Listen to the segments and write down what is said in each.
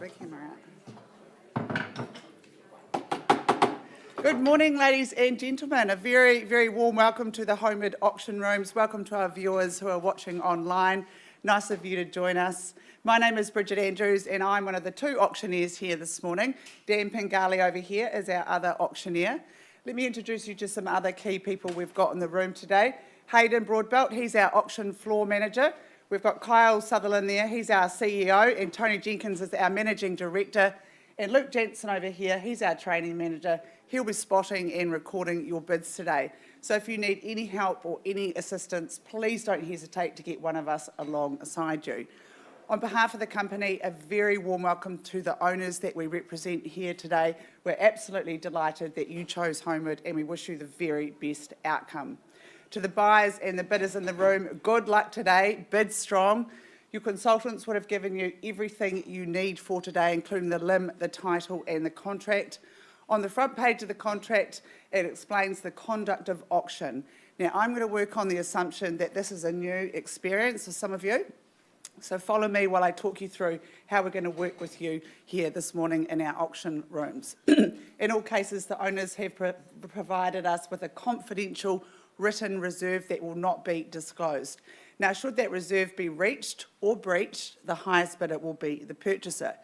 my camera out. Good morning, ladies and gentlemen. A very, very warm welcome to the Homeward Auction Rooms. Welcome to our viewers who are watching online. Nice of you to join us. My name is Bridget Andrews and I'm one of the two auctioneers here this morning. Dan Pengali over here is our other auctioneer. Let me introduce you to some other key people we've got in the room today. Hayden Broadbelt, he's our auction floor manager. We've got Kyle Sutherland there, he's our CEO, and Tony Jenkins is our managing director. And Luke Jensen over here, he's our training manager. He'll be spotting and recording your bids today. So if you need any help or any assistance, please don't hesitate to get one of us alongside you. On behalf of the company, a very warm welcome to the owners that we represent here today. We're absolutely delighted that you chose Homeward and we wish you the very best outcome. To the buyers and the bidders in the room, good luck today, bid strong. Your consultants would have given you everything you need for today, including the LIM, the title and the contract. On the front page of the contract, it explains the conduct of auction. Now, I'm going to work on the assumption that this is a new experience for some of you. So follow me while I talk you through how we're going to work with you here this morning in our auction rooms. In all cases, the owners have provided us with a confidential written reserve that will not be disclosed. Now, should that reserve be reached or breached, the highest bidder will be the purchaser.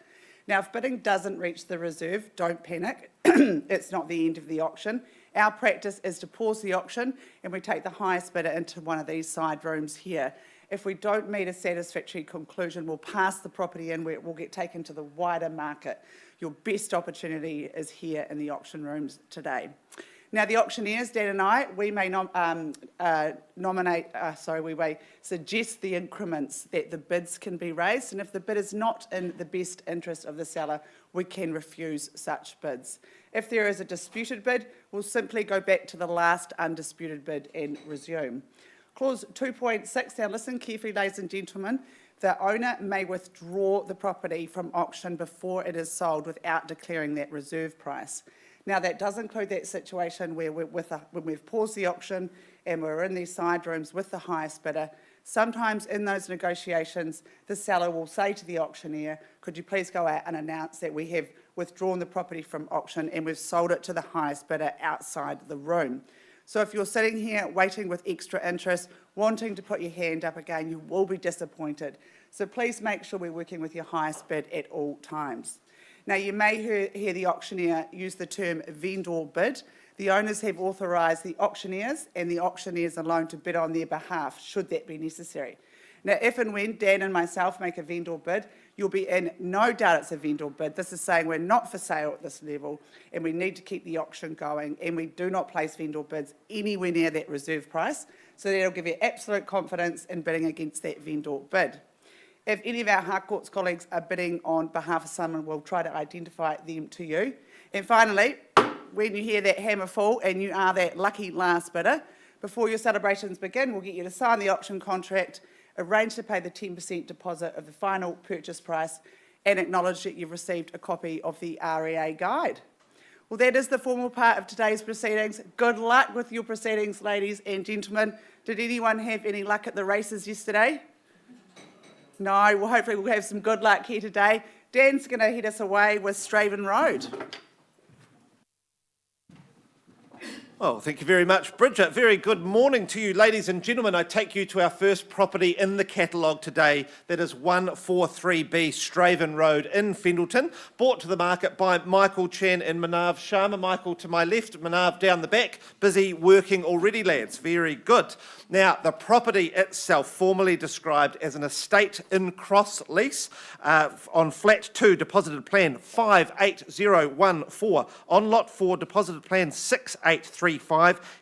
Now, if bidding doesn't reach the reserve, don't panic. It's not the end of the auction. Our practice is to pause the auction and we take the highest bidder into one of these side rooms here. If we don't meet a satisfactory conclusion, we'll pass the property in where it will get taken to the wider market. Your best opportunity is here in the auction rooms today. Now, the auctioneers, Dan and I, we may suggest the increments that the bids can be raised, and if the bid is not in the best interest of the seller, we can refuse such bids. If there is a disputed bid, we'll simply go back to the last undisputed bid and resume. Clause 2.6, now listen carefully, ladies and gentlemen. The owner may withdraw the property from auction before it is sold without declaring that reserve price. Now, that does include that situation where when we've paused the auction and we're in these side rooms with the highest bidder. Sometimes in those negotiations, the seller will say to the auctioneer, could you please go out and announce that we have withdrawn the property from auction and we've sold it to the highest bidder outside the room. So if you're sitting here waiting with extra interest, wanting to put your hand up again, you will be disappointed. So please make sure we're working with your highest bid at all times. Now, you may hear the auctioneer use the term vendor bid. The owners have authorised the auctioneers and the auctioneers alone to bid on their behalf, should that be necessary. Now, if and when Dan and myself make a vendor bid, you'll be in no doubt it's a vendor bid. This is saying we're not for sale at this level and we need to keep the auction going, and we do not place vendor bids anywhere near that reserve price. So that'll give you absolute confidence in bidding against that vendor bid. If any of our Harcourts colleagues are bidding on behalf of someone, we'll try to identify them to you. And finally, when you hear that hammer fall and you are that lucky last bidder, before your celebrations begin, we'll get you to sign the auction contract, arrange to pay the 10% deposit of the final purchase price, and acknowledge that you've received a copy of the REA guide. Well, that is the formal part of today's proceedings. Good luck with your proceedings, ladies and gentlemen. Did anyone have any luck at the races yesterday? No, well, hopefully we'll have some good luck here today. Dan's going to head us away with Straven Road. Well, thank you very much, Bridget. Very good morning to you, ladies and gentlemen. I take you to our first property in the catalogue today. That is 143B Straven Road in Fendalton, brought to the market by Michael Chen and Manav Sharma. Michael to my left, Manav down the back. Busy working already, lads. Very good. Now, the property itself, formally described as an estate in cross lease on flat 2, deposited plan 58014, on lot 4, deposited plan 683.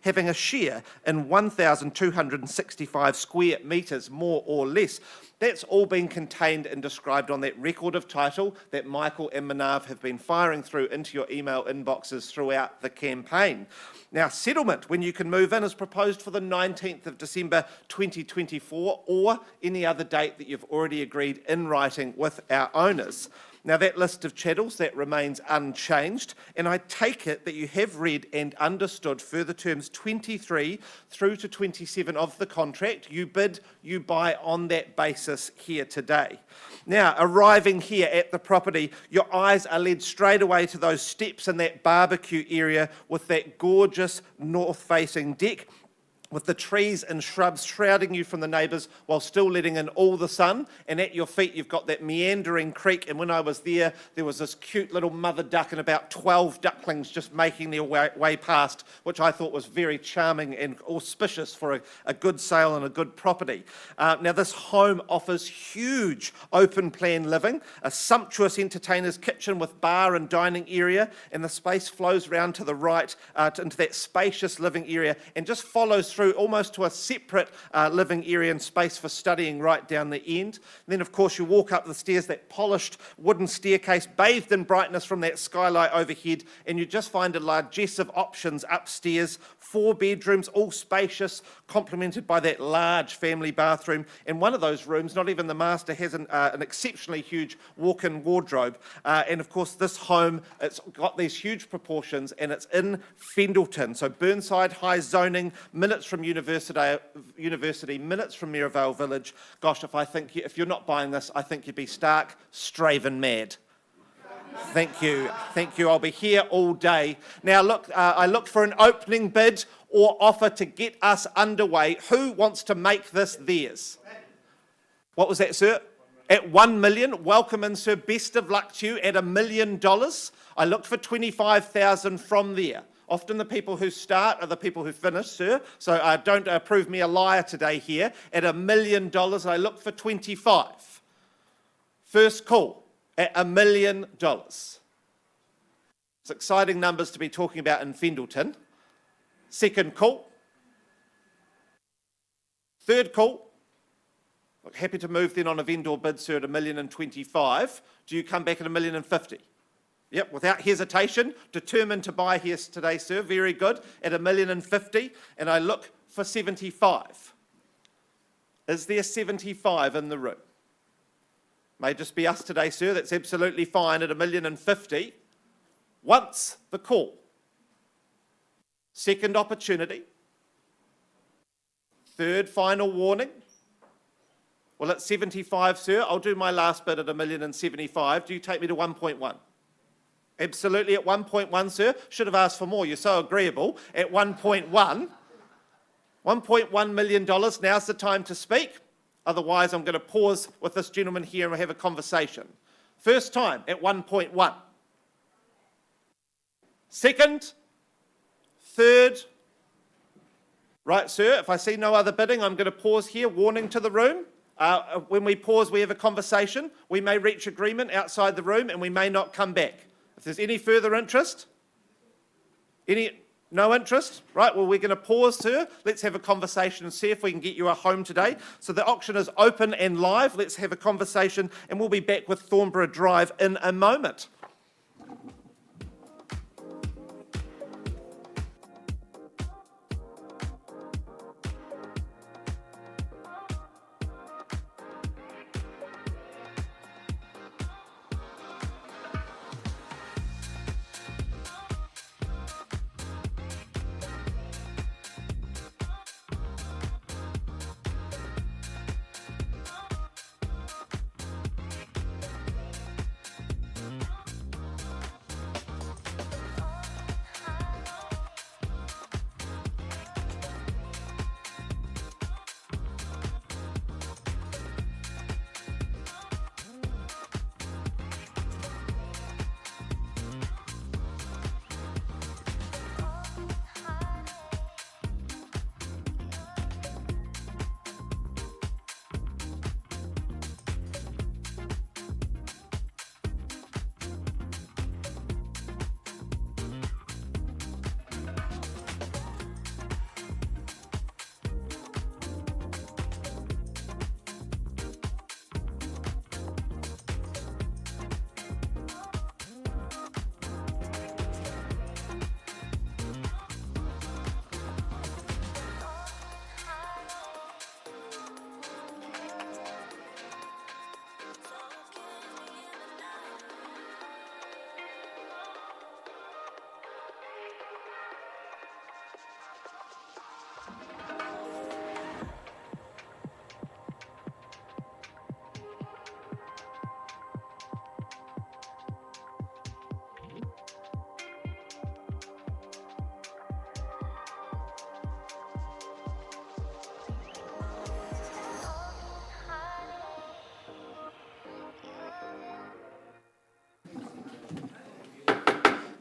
Having a share in 1,265 square metres, more or less. That's all been contained and described on that record of title that Michael and Manav have been firing through into your email inboxes throughout the campaign. Now, settlement, when you can move in, is proposed for the 19th of December 2024 or any other date that you've already agreed in writing with our owners. Now, that list of chattels, that remains unchanged, and I take it that you have read and understood further terms 23 through to 27 of the contract. You bid, you buy on that basis here today. Now, arriving here at the property, your eyes are led straight away to those steps in that barbecue area with that gorgeous north-facing deck, with the trees and shrubs shrouding you from the neighbours while still letting in all the sun. And at your feet, you've got that meandering creek. And when I was there, there was this cute little mother duck and about 12 ducklings just making their way past, which I thought was very charming and auspicious for a good sale and a good property. Now, this home offers huge open plan living, a sumptuous entertainer's kitchen with bar and dining area, and the space flows round to the right into that spacious living area and just follows through almost to a separate living area and space for studying right down the end. And then, of course, you walk up the stairs, that polished wooden staircase bathed in brightness from that skylight overhead, and you just find a largesse of options upstairs. 4 bedrooms, all spacious, complemented by that large family bathroom. And one of those rooms, not even the master, has an exceptionally huge walk-in wardrobe. And of course, this home, it's got these huge proportions, and it's in Fendleton. So Burnside high zoning, minutes from university, minutes from Maryvale Village. Gosh, if you're not buying this, I think you'd be stark, straven mad. Thank you. I'll be here all day. Now, look, I looked for an opening bid or offer to get us underway. Who wants to make this theirs? What was that, sir? At 1 million. Welcome in, sir. Best of luck to you at $1 million. I looked for 25,000 from there. Often the people who start are the people who finish, sir. So don't prove me a liar today here. At $1 million, I looked for 25. First call. At $1 million. It's exciting numbers to be talking about in Fendleton. Second call. Third call. Look, happy to move then on a vendor bid, sir, at $1,025,000. Do you come back at $1,050,000? Yep, without hesitation, determined to buy here today, sir. Very good. At $1,050,000, and I look for 75. Is there 75 in the room? May just be us today, sir. That's absolutely fine at $1,050,000. Once the call. Second opportunity. Third final warning. Well, at 75, sir, I'll do my last bid at $1,075,000. Do you take me to 1.1? Absolutely at 1.1, sir. Should have asked for more. You're so agreeable. At 1.1. $1.1 million. Now's the time to speak. Otherwise, I'm going to pause with this gentleman here and have a conversation. First time at 1.1. Second. Third. Right, sir, if I see no other bidding, I'm going to pause here. Warning to the room. When we pause, we have a conversation. We may reach agreement outside the room and we may not come back. If there's any further interest, no interest? Right, well, we're going to pause, sir. Let's have a conversation and see if we can get you a home today. So the auction is open and live. Let's have a conversation, and we'll be back with Thornborough Drive in a moment.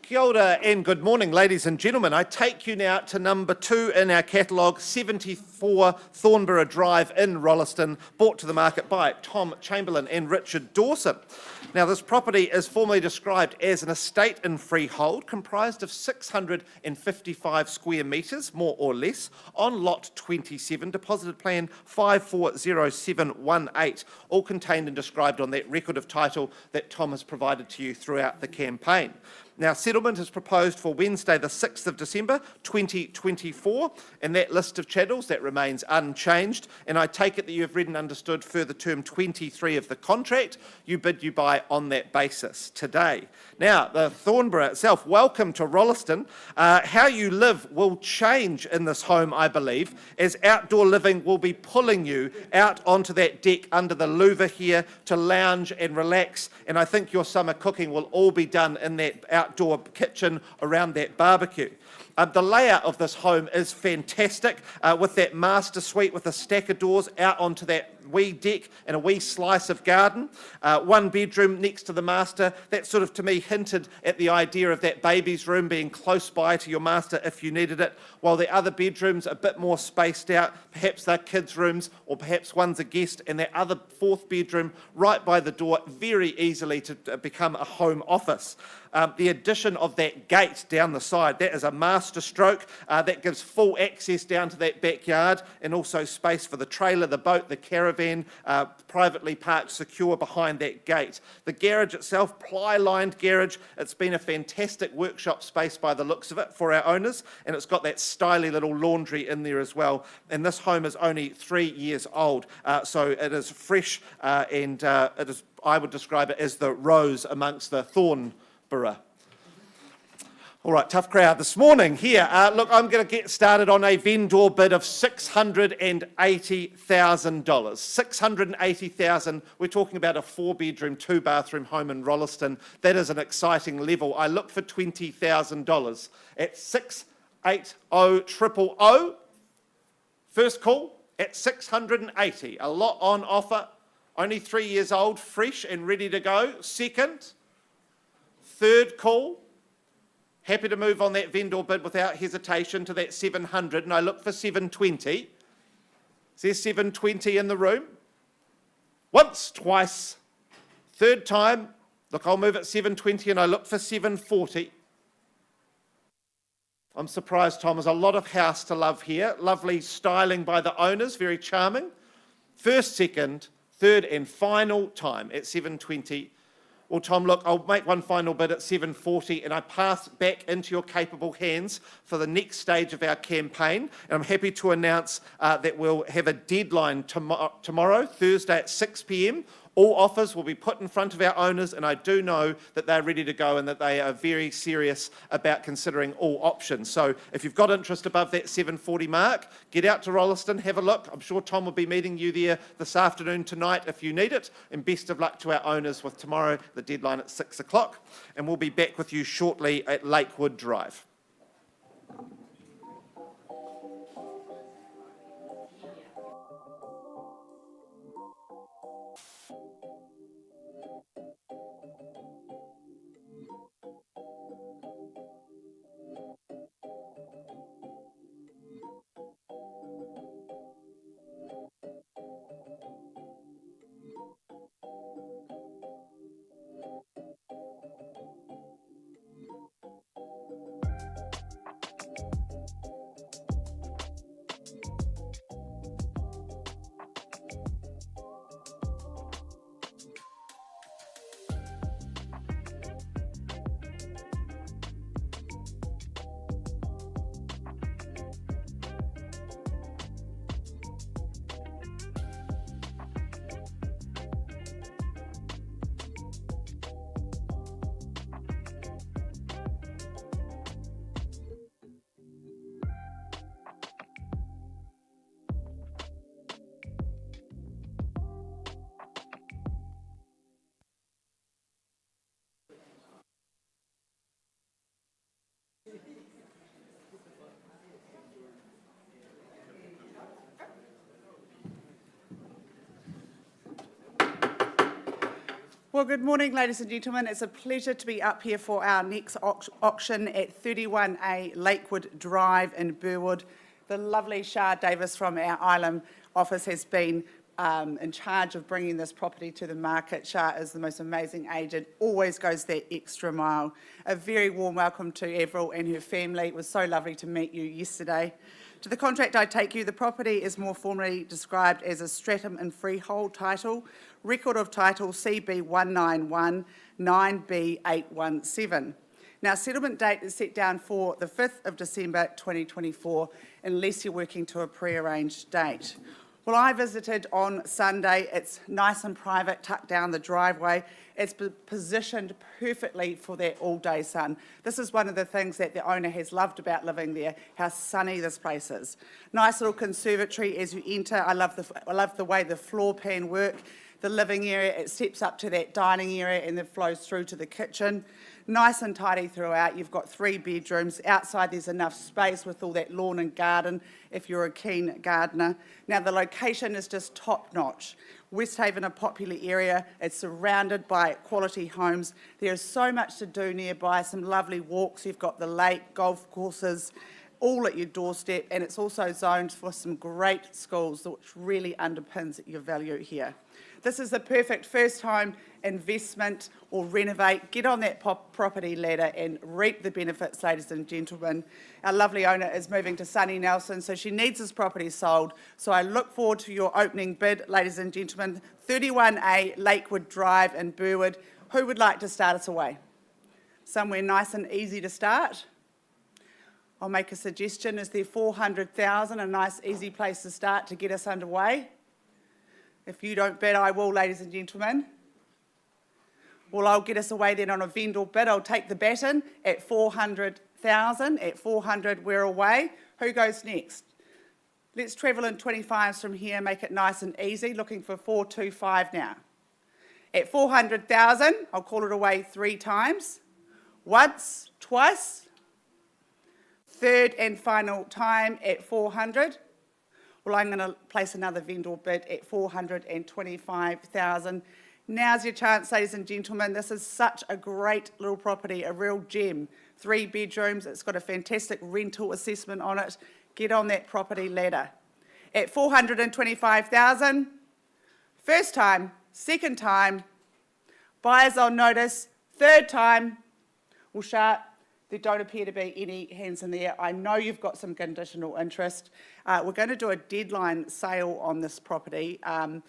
Kia ora and good morning, ladies and gentlemen. I take you now to number 2 in our catalogue, 74 Thornborough Drive in Rolleston, brought to the market by Tom Chamberlain and Richard Dawson. Now, this property is formally described as an estate in freehold, comprised of 655 square metres, more or less, on lot 27, deposited plan 540718, all contained and described on that record of title that Tom has provided to you throughout the campaign. Now, settlement is proposed for Wednesday, the 6th of December, 2024, and that list of chattels, that remains unchanged, and I take it that you have read and understood further term 23 of the contract. You bid, you buy on that basis today. Now, the Thornborough itself, welcome to Rolleston. How you live will change in this home, I believe, as outdoor living will be pulling you out onto that deck under the louver here to lounge and relax, and I think your summer cooking will all be done in that outdoor kitchen around that barbecue. The layout of this home is fantastic, with that master suite with a stack of doors out onto that wee deck and a wee slice of garden. One bedroom next to the master. That sort of, to me, hinted at the idea of that baby's room being close by to your master if you needed it, while the other bedrooms are a bit more spaced out. Perhaps they're kids' rooms, or perhaps one's a guest, and that other fourth bedroom right by the door, very easily to become a home office. The addition of that gate down the side, that is a master stroke. That gives full access down to that backyard, and also space for the trailer, the boat, the caravan, privately parked secure behind that gate. The garage itself, ply-lined garage. It's been a fantastic workshop space by the looks of it for our owners, and it's got that stylish little laundry in there as well. And this home is only 3 years old, so it is fresh, and it is, I would describe it as the rose amongst the thorn. All right, tough crowd this morning here. Look, I'm going to get started on a vendor bid of $680,000. $680,000. We're talking about a 4-bedroom, 2-bathroom home in Rolleston. That is an exciting level. I look for $20,000 at 680000. First call at 680. A lot on offer. Only 3 years old, fresh and ready to go. Second. Third call, happy to move on that vendor bid without hesitation to that 700, and I look for 720. Is there 720 in the room? Once, twice, third time, look, I'll move at 720 and I look for 740. I'm surprised, Tom, there's a lot of house to love here. Lovely styling by the owners, very charming. First, second, third and final time at 720. Well, Tom, look, I'll make one final bid at 740 and I pass back into your capable hands for the next stage of our campaign. And I'm happy to announce that we'll have a deadline tomorrow, Thursday at 6 p.m. All offers will be put in front of our owners, and I do know that they're ready to go and that they are very serious about considering all options. So if you've got interest above that 740 mark, get out to Rolleston, have a look. I'm sure Tom will be meeting you there this afternoon, tonight, if you need it. And best of luck to our owners with tomorrow, the deadline at 6 o'clock. And we'll be back with you shortly at Lakewood Drive. Well, good morning, ladies and gentlemen. It's a pleasure to be up here for our next auction at 31A Lakewood Drive in Burwood. The lovely Shah Davis from our Ilam office has been in charge of bringing this property to the market. Shah is the most amazing agent, always goes that extra mile. A very warm welcome to Avril and her family. It was so lovely to meet you yesterday. To the contract I take you, the property is more formally described as a stratum and freehold title, record of title CB 191 9B 817. Now, settlement date is set down for the 5th of December 2024, unless you're working to a pre-arranged date. Well, I visited on Sunday. It's nice and private, tucked down the driveway. It's positioned perfectly for that all-day sun. This is one of the things that the owner has loved about living there, how sunny this place is. Nice little conservatory as you enter. I love the way the floor plan work. The living area, it steps up to that dining area and then flows through to the kitchen. Nice and tidy throughout. You've got 3 bedrooms. Outside there's enough space with all that lawn and garden if you're a keen gardener. Now the location is just top notch. Westhaven, a popular area. It's surrounded by quality homes. There's so much to do nearby, some lovely walks. You've got the lake, golf courses, all at your doorstep, and it's also zoned for some great schools, which really underpins your value here. This is the perfect first home investment or renovate. Get on that property ladder and reap the benefits, ladies and gentlemen. Our lovely owner is moving to sunny Nelson, so she needs this property sold. So I look forward to your opening bid, ladies and gentlemen. 31A Lakewood Drive in Burwood. Who would like to start us away? Somewhere nice and easy to start. I'll make a suggestion. Is there 400,000, a nice easy place to start to get us underway? If you don't bid, I will, ladies and gentlemen. Well, I'll get us away then on a vendor bid. I'll take the baton at 400,000. At 400, we're away. Who goes next? Let's travel in 25s from here, make it nice and easy. Looking for 425 now. At 400,000, I'll call it away 3 times. Once, twice. Third and final time at 400. Well, I'm going to place another vendor bid at 425,000. Now's your chance, ladies and gentlemen. This is such a great little property, a real gem. 3 bedrooms. It's got a fantastic rental assessment on it. Get on that property ladder. At 425,000. First time, second time. Buyers on notice. Third time. Well, Shah, there don't appear to be any hands in there. I know you've got some conditional interest. We're going to do a deadline sale on this property, and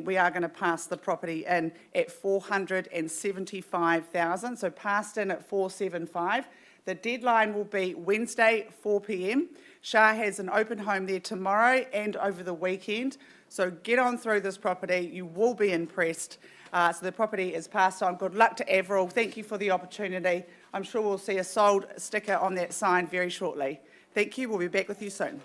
we are going to pass the property in at 475,000. So passed in at 475. The deadline will be Wednesday, 4 p.m. Shah has an open home there tomorrow and over the weekend. So get on through this property. You will be impressed. So the property is passed on. Good luck to Avril. Thank you for the opportunity. I'm sure we'll see a sold sticker on that sign very shortly. Thank you. We'll be back with you soon.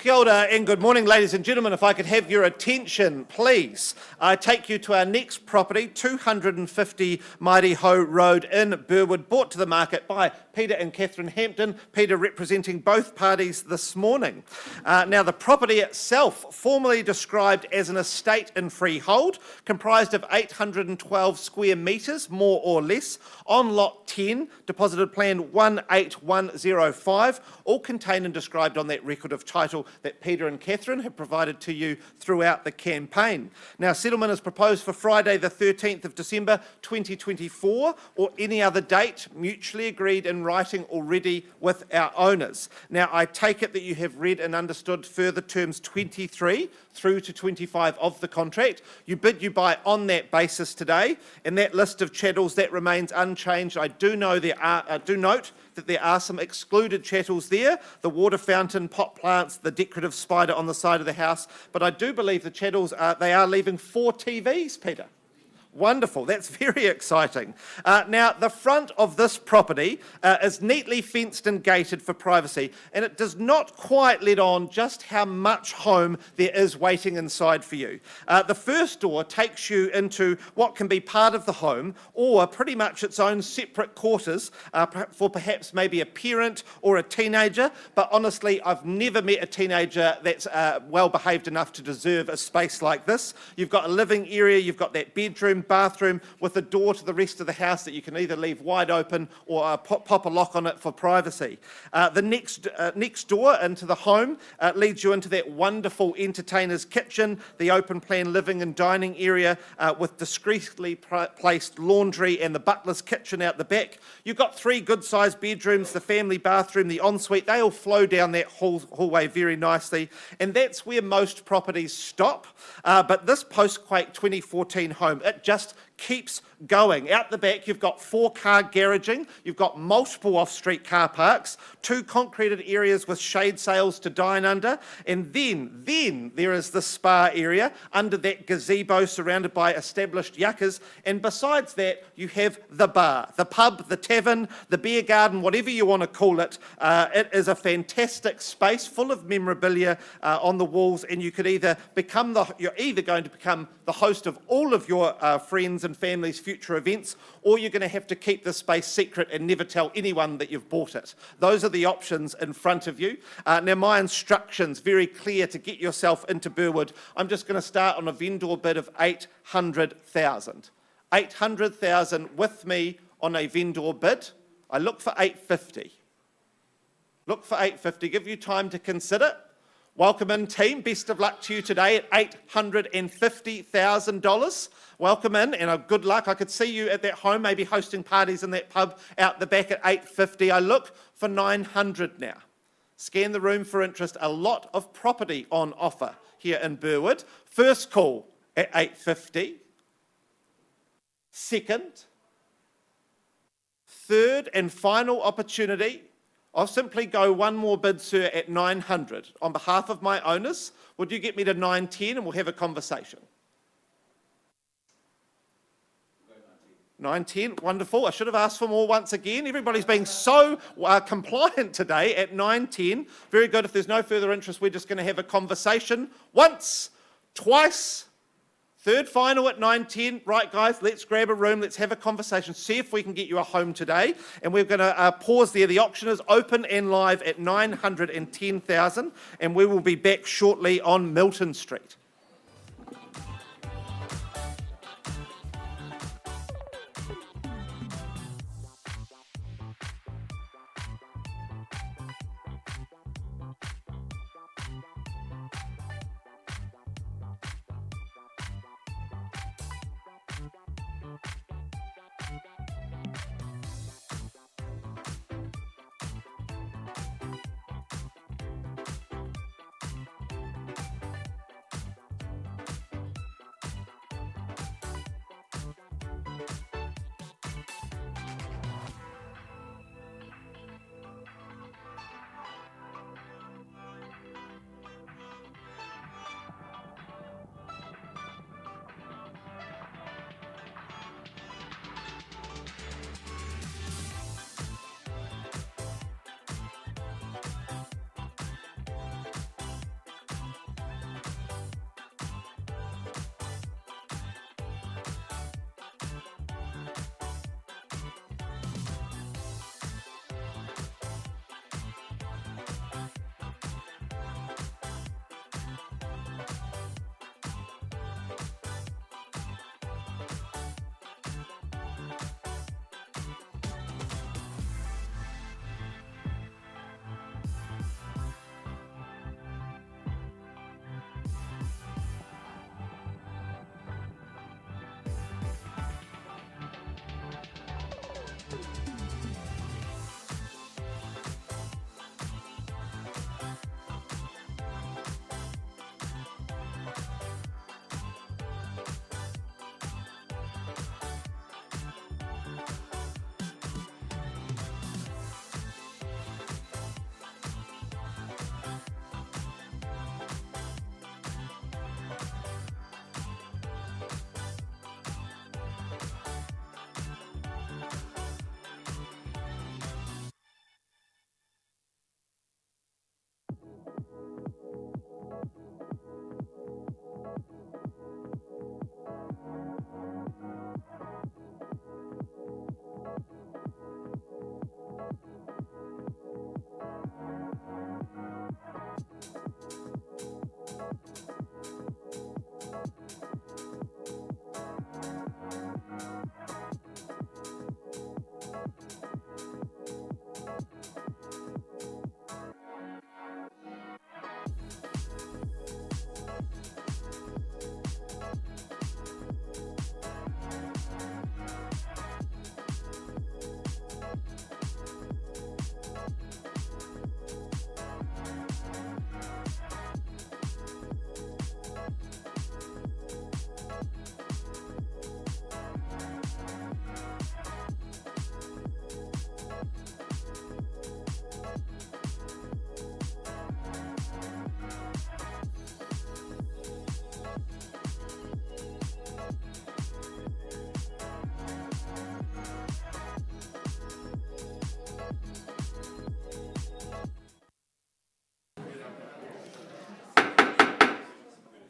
Kia ora and good morning, ladies and gentlemen. If I could have your attention, please. I take you to our next property, 250 Mighty Ho Road in Burwood, brought to the market by Peter and Catherine Hampton. Peter representing both parties this morning. Now, the property itself, formally described as an estate in freehold, comprised of 812 square metres, more or less, on lot 10, deposited plan 18105, all contained and described on that record of title that Peter and Catherine have provided to you throughout the campaign. Now, settlement is proposed for Friday the 13th of December 2024 or any other date mutually agreed in writing already with our owners. Now, I take it that you have read and understood further terms 23 through to 25 of the contract. You bid, you buy on that basis today, and that list of chattels that remains unchanged. I do note that there are some excluded chattels there, the water fountain, pot plants, the decorative spider on the side of the house, but I do believe the chattels they are leaving 4 TVs, Peter. Wonderful, that's very exciting. Now, the front of this property is neatly fenced and gated for privacy, and it does not quite let on just how much home there is waiting inside for you. The first door takes you into what can be part of the home, or pretty much its own separate quarters for perhaps maybe a parent or a teenager, but honestly, I've never met a teenager that's well behaved enough to deserve a space like this. You've got a living area, you've got that bedroom, bathroom with a door to the rest of the house that you can either leave wide open or pop a lock on it for privacy. The next door into the home leads you into that wonderful entertainer's kitchen, the open plan living and dining area with discreetly placed laundry and the butler's kitchen out the back. You've got 3 good-sized bedrooms, the family bathroom, the ensuite. They all flow down that hallway very nicely, and that's where most properties stop. But this post-quake 2014 home, it just keeps going. Out the back, you've got 4-car garaging, you've got multiple off-street car parks, 2 concreted areas with shade sails to dine under, and then there is the spa area under that gazebo surrounded by established yuccas, and besides that, you have the bar, the pub, the tavern, the beer garden, whatever you want to call it. It is a fantastic space full of memorabilia on the walls, and you could you're either going to become the host of all of your friends and family's future events, or you're going to have to keep this space secret and never tell anyone that you've bought it. Those are the options in front of you. Now, my instructions, very clear to get yourself into Burwood. I'm just going to start on a vendor bid of 800,000. 800,000 with me on a vendor bid. I look for 850. Look for 850. Give you time to consider. Welcome in, team. Best of luck to you today at $850,000. Welcome in and good luck. I could see you at that home, maybe hosting parties in that pub out the back at 850. I look for 900 now. Scan the room for interest. A lot of property on offer here in Burwood. First call at 850. Second. Third and final opportunity. I'll simply go one more bid, sir, at 900. On behalf of my owners, would you get me to 910 and we'll have a conversation? 910, wonderful. I should have asked for more once again. Everybody's being so compliant today at 910. Very good. If there's no further interest, we're just going to have a conversation. Once, twice, third final at 9:10. Right, guys, let's grab a room. Let's have a conversation. See if we can get you a home today. And we're going to pause there. The auction is open and live at 910,000. And we will be back shortly on Milton Street.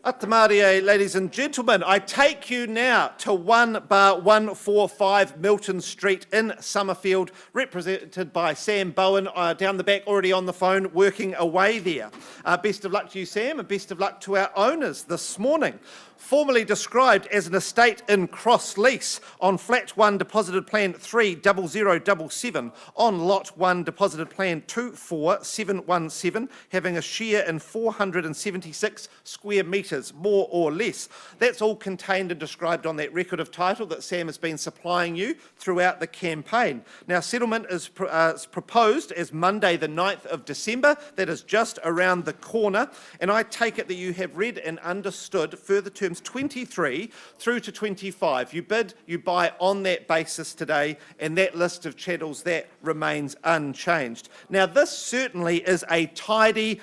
Atamarie, ladies and gentlemen, I take you now to 1-145 Milton Street in Summerfield, represented by Sam Bowen, down the back, already on the phone, working away there. Best of luck to you, Sam, and best of luck to our owners this morning. Formerly described as an estate in cross lease on Flat 1 Deposited Plan 30077 on Lot 1 Deposited Plan 24717, having a share in 476 square metres, more or less. That's all contained and described on that record of title that Sam has been supplying you throughout the campaign. Now, settlement is proposed as Monday the 9th of December. That is just around the corner, and I take it that you have read and understood further terms 23 through to 25. You bid, you buy on that basis today, and that list of chattels, that remains unchanged. Now, this certainly is a tidy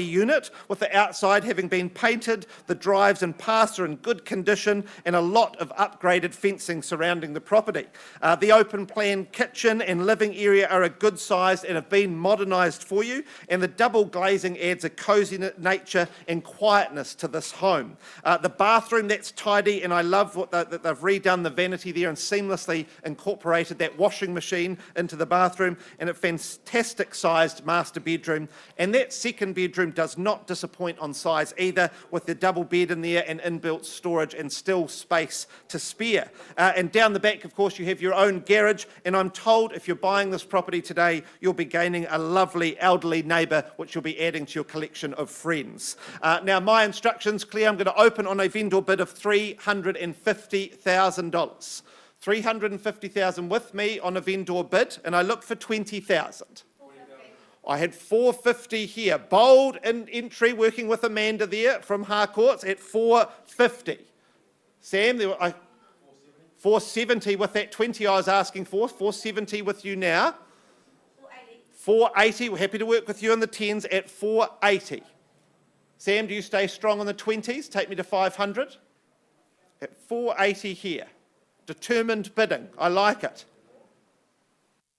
unit, with the outside having been painted, the drives and paths are in good condition, and a lot of upgraded fencing surrounding the property. The open plan kitchen and living area are a good size and have been modernised for you, and the double glazing adds a cosy nature and quietness to this home. The bathroom, that's tidy, and I love that they've redone the vanity there and seamlessly incorporated that washing machine into the bathroom, and a fantastic sized master bedroom. And that second bedroom does not disappoint on size either, with the double bed in there and inbuilt storage and still space to spare. And down the back, of course, you have your own garage, and I'm told if you're buying this property today, you'll be gaining a lovely elderly neighbour, which you'll be adding to your collection of friends. Now, my instructions clear. I'm going to open on a vendor bid of $350,000. $350,000 with me on a vendor bid, and I look for $20,000. I had $450 here. Bold in entry, working with Amanda there from Harcourts at $450. Sam, there were, $470 with that 20 I was asking for. $470 with you now. $480. We're happy to work with you on the 10s at $480. Sam, do you stay strong on the 20s? Take me to 500. At $480 here. Determined bidding. I like it.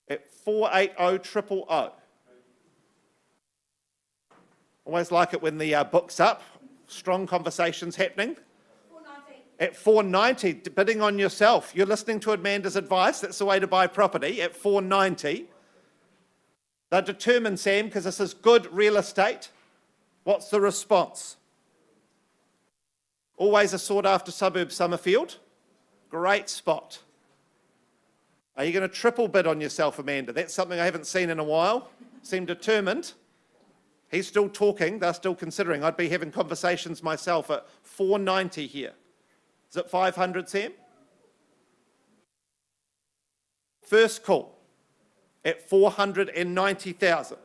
At $480,000. Always like it when the book's up. Strong conversations happening. At $490, bidding on yourself. You're listening to Amanda's advice. That's the way to buy property. At $490. They're determined, Sam, because this is good real estate. What's the response? Always a sought-after suburb, Summerfield. Great spot. Are you going to triple bid on yourself, Amanda? That's something I haven't seen in a while. Seem determined. He's still talking. They're still considering. I'd be having conversations myself at $490 here. Is it 500, Sam? First call at $490,000.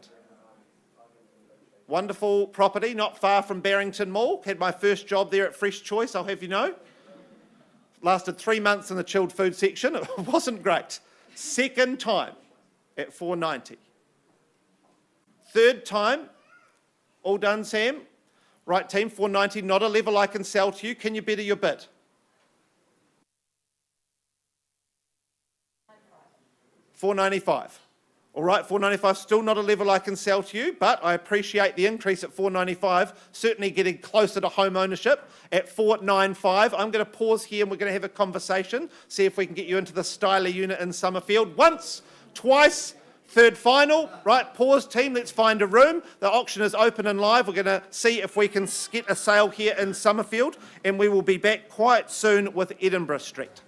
Wonderful property, not far from Barrington Mall. Had my first job there at Fresh Choice, I'll have you know. Lasted 3 months in the chilled food section. It wasn't great. Second time at $490. Third time, all done, Sam. Right, team, $490, not a level I can sell to you. Can you better your bid? $495. All right, $495, still not a level I can sell to you, but I appreciate the increase at $495, certainly getting closer to home ownership at $495. I'm going to pause here and we're going to have a conversation, see if we can get you into the styler unit in Summerfield. Once, twice, third final. Right, pause team, let's find a room. The auction is open and live. We're going to see if we can get a sale here in Summerfield, and we will be back quite soon with Edinburgh Street.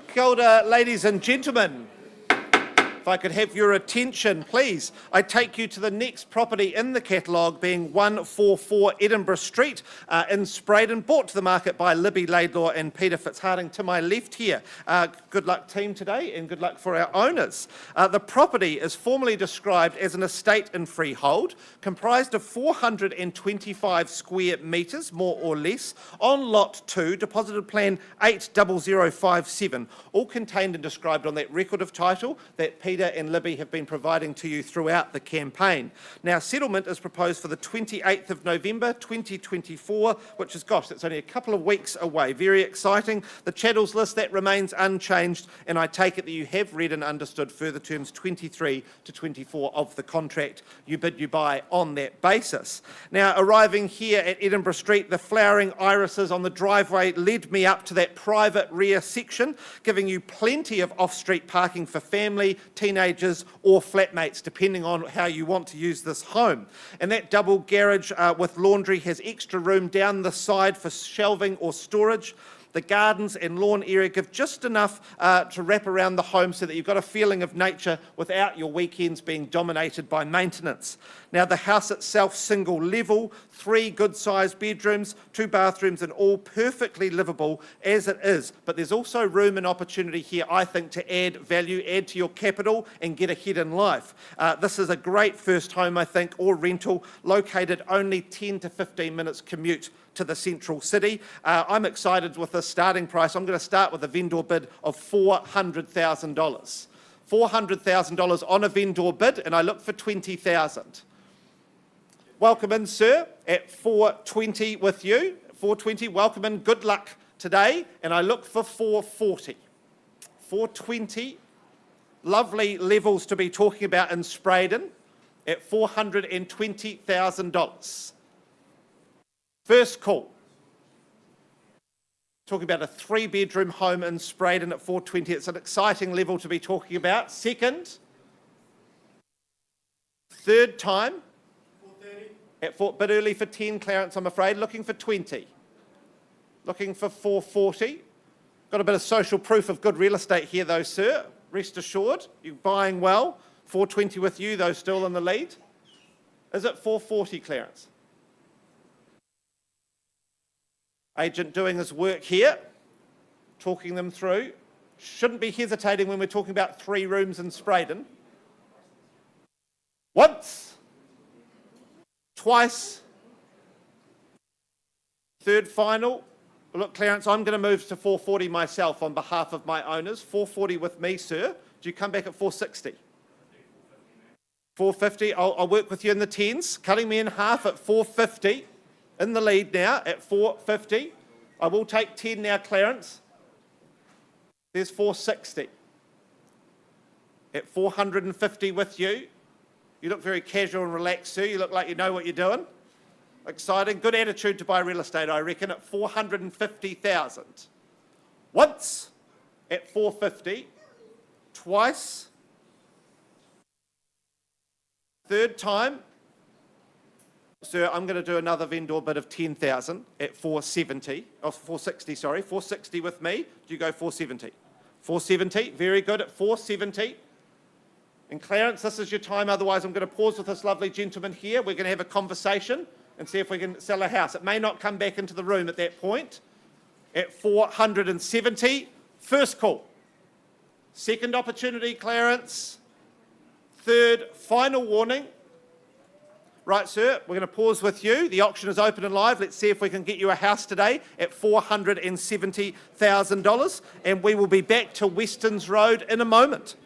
Kia ora, ladies and gentlemen. If I could have your attention, please. I take you to the next property in the catalogue, being 144 Edinburgh Street in Spraydon, brought to the market by Libby Laidlaw and Peter Fitzharding to my left here. Good luck team today and good luck for our owners. The property is formally described as an estate in freehold, comprised of 425 square metres, more or less, on Lot 2, deposited plan 80057, all contained and described on that record of title that Peter and Libby have been providing to you throughout the campaign. Now, settlement is proposed for the 28th of November 2024, which is, gosh, that's only a couple of weeks away. Very exciting. The chattels list, that remains unchanged, and I take it that you have read and understood further terms 23 to 24 of the contract. You bid, you buy on that basis. Now, arriving here at Edinburgh Street, the flowering irises on the driveway led me up to that private rear section, giving you plenty of off-street parking for family, teenagers or flatmates, depending on how you want to use this home. And that double garage with laundry has extra room down the side for shelving or storage. The gardens and lawn area give just enough to wrap around the home so that you've got a feeling of nature without your weekends being dominated by maintenance. Now, the house itself, single level, 3 good-sized bedrooms, 2 bathrooms, and all perfectly livable as it is. But there's also room and opportunity here, I think, to add value, add to your capital, and get ahead in life. This is a great first home, I think, or rental, located only 10 to 15 minutes commute to the central city. I'm excited with the starting price. I'm going to start with a vendor bid of $400,000. $400,000 on a vendor bid, and I look for $20,000. Welcome in, sir, at 420 with you. 420, welcome in, good luck today, and I look for 440. 420, lovely levels to be talking about in Spraydon at $420,000. First call. Talking about a 3-bedroom home in Spraydon at 420. It's an exciting level to be talking about. Second. Third time. 430. At 4, bit early for 10, Clarence, I'm afraid. Looking for 20. Looking for 440. Got a bit of social proof of good real estate here though, sir. Rest assured, you're buying well. 420 with you though, still in the lead. Is it 440, Clarence? Agent doing his work here, talking them through. Shouldn't be hesitating when we're talking about 3 rooms in Spraydon. Once, twice, third final. Look, Clarence, I'm going to move to 440 myself on behalf of my owners. 440 with me, sir. Do you come back at 460? 450, I'll work with you in the 10s. Cutting me in half at 450. In the lead now at 450. I will take 10 now, Clarence. There's 460. At 450 with you. You look very casual and relaxed, sir. You look like you know what you're doing. Exciting. Good attitude to buy real estate, I reckon, at 450,000. Once at 450. Twice. Third time. Sir, I'm going to do another vendor bid of 10,000 at 470. Oh, 460, sorry. 460 with me. Do you go 470? 470. Very good at 470. And Clarence, this is your time. Otherwise, I'm going to pause with this lovely gentleman here. We're going to have a conversation and see if we can sell a house. It may not come back into the room at that point. At 470. First call. Second opportunity, Clarence. Third, final warning. Right, sir, we're going to pause with you. The auction is open and live. Let's see if we can get you a house today at $470,000. And we will be back to Westons Road in a moment.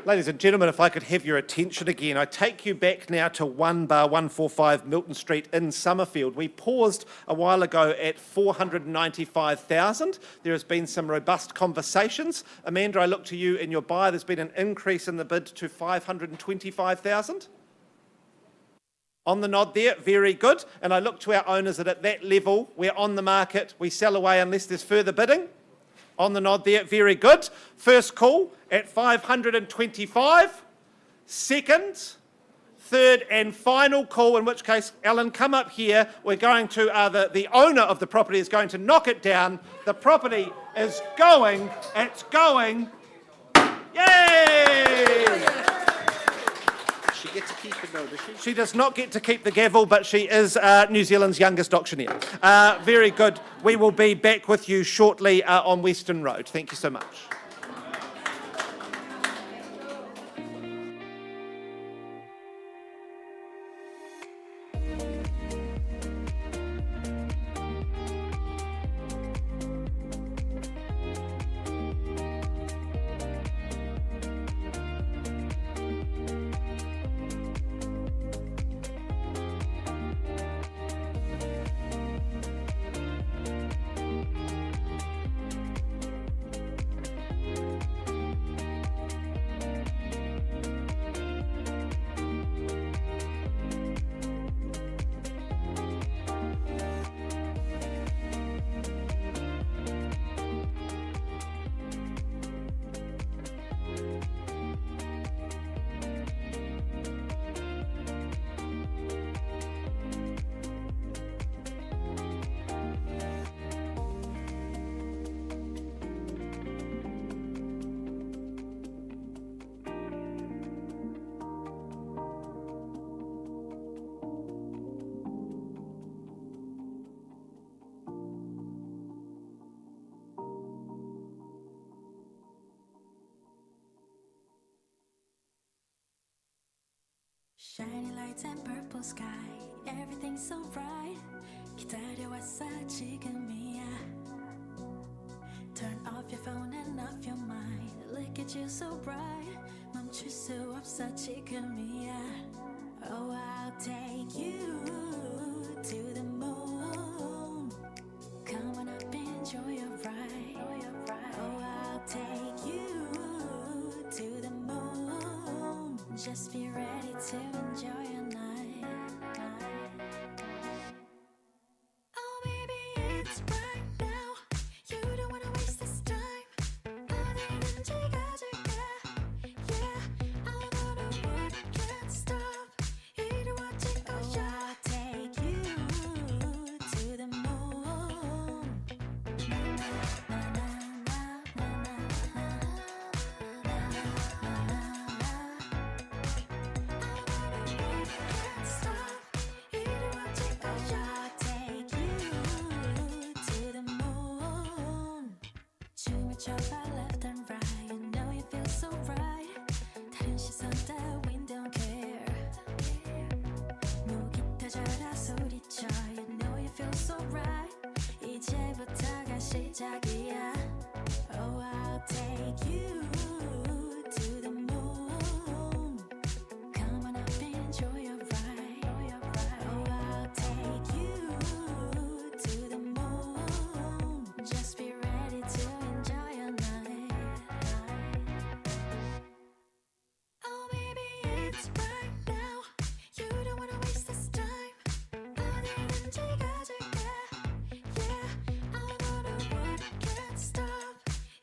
Ladies and gentlemen, if I could have your attention again, I take you back now to 1/145 Milton Street in Summerfield. We paused a while ago at 495,000. There has been some robust conversations. Amanda, I look to you in your buyer. There's been an increase in the bid to 525,000. On the nod there, very good. And I look to our owners that at that level, we're on the market, we sell away unless there's further bidding. On the nod there, very good. First call at 525. Second, third and final call, in which case, Alan, come up here. We're going to, the owner of the property is going to knock it down. The property is going, it's going. Yay! She gets to keep it though, does she? She does not get to keep the gavel, but she is New Zealand's youngest auctioneer. Very good. We will be back with you shortly on Western Road. Thank you so much. Shiny lights and purple sky, everything's so bright. 기다려왔어 지금이야. Turn off your phone and off your mind. Look at you so bright. 멈출 수 없어 지금이야. Oh, I'll take you to the moon. Come on up, enjoy your ride. Oh, I'll take you to the moon. Just be ready to enjoy your night. Oh, baby, it's right now. You don't wanna waste this time. 어디든지 가줄게. Yeah, I'll go to work, can't stop. 이루어질 거야. I'll take you to the moon. Left and right, you know you feel so right. 다른 시선 따윈 don't care. 목이 터져라 소리쳐, you know you feel so right. 이제부터가 시작이야. Oh, I'll take you to the moon. Come on up, enjoy your ride. Oh, I'll take you to the moon. Just be ready to enjoy your night. Oh, baby, it's right now. You don't wanna waste this time. 어디든지 가줄게. Yeah, I'll go to work, can't stop.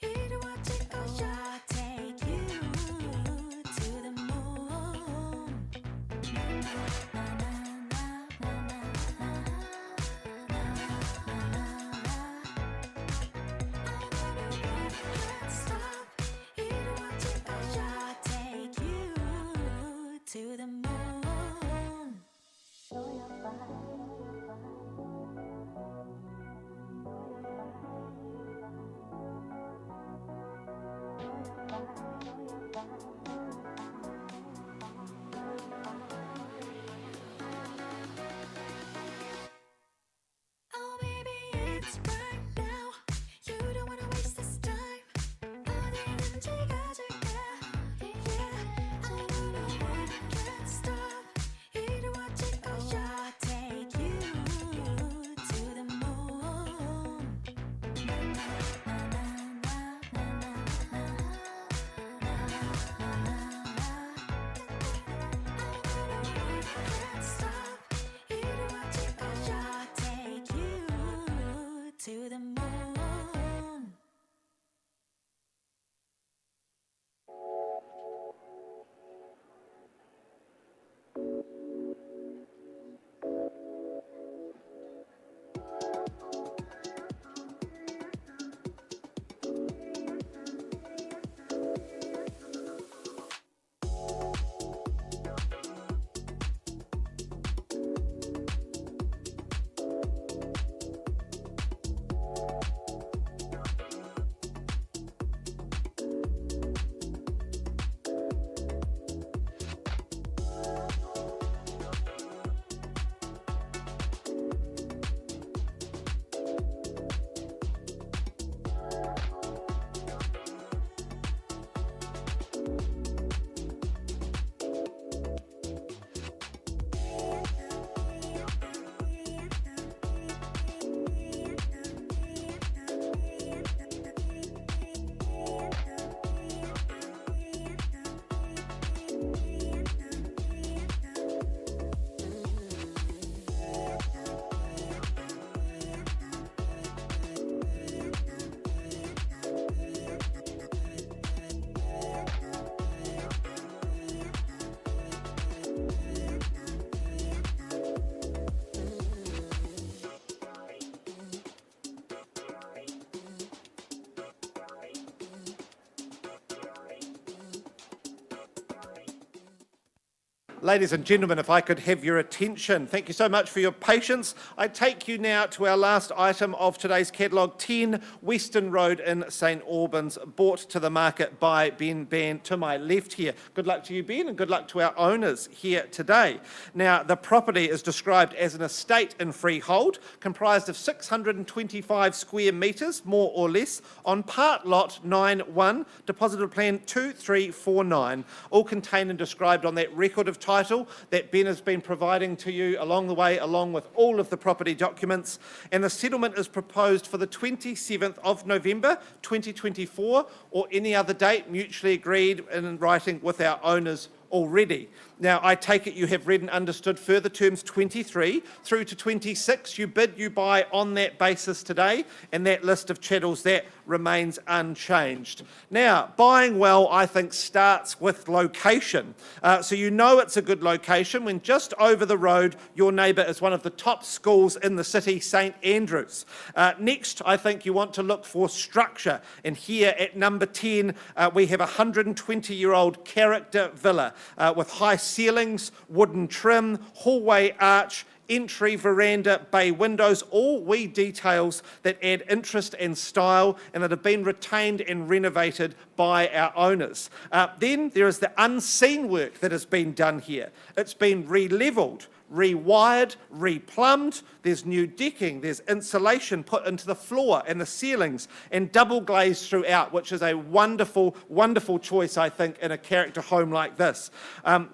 이루어질 거야. I'll take you to the moon. Can't stop. 이루어질 거야. I'll take you to the moon. Oh, baby, it's right now. You don't wanna waste this time. 어디든지 가줄게. Yeah, Ladies and gentlemen, if I could have your attention. Thank you so much for your patience. I take you now to our last item of today's catalogue, 10 Western Road in St Albans, brought to the market by Ben Ban to my left here. Good luck to you, Ben, and good luck to our owners here today. Now, the property is described as an estate in freehold, comprised of 625 square metres, more or less, on part lot 9-1, deposited plan 2349, all contained and described on that record of title that Ben has been providing to you along the way, along with all of the property documents. And the settlement is proposed for the 27th of November 2024 or any other date mutually agreed in writing with our owners already. Now, I take it you have read and understood further terms 23 through to 26. You bid, you buy on that basis today, and that list of chattels, that remains unchanged. Now, buying well, I think, starts with location. So you know it's a good location when just over the road, your neighbour is one of the top schools in the city, St Andrews. Next, I think you want to look for structure. And here at number 10, we have a 120-year-old character villa with high ceilings, wooden trim, hallway arch, entry, veranda, bay windows, all wee details that add interest and style and that have been retained and renovated by our owners. Then there is the unseen work that has been done here. It's been re-levelled, rewired, replumbed, there's new decking, there's insulation put into the floor and the ceilings and double glazed throughout, which is a wonderful, wonderful choice, I think, in a character home like this.